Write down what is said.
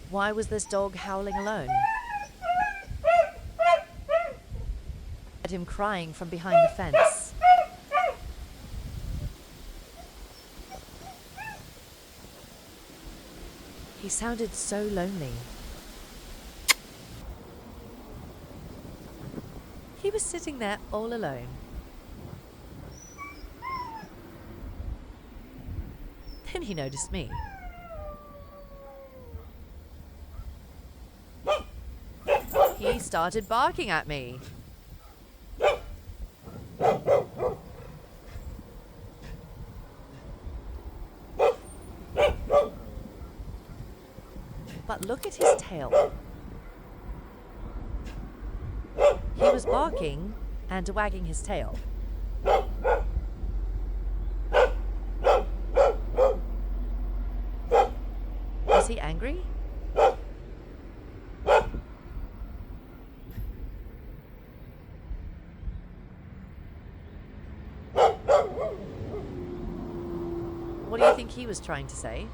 Why was this dog howling alone? At him crying from behind the fence. He sounded so lonely. He was sitting there all alone. Then he noticed me. He started barking at me. But look at his tail. He was barking and wagging his tail. Was he angry? What do you think he was trying to say?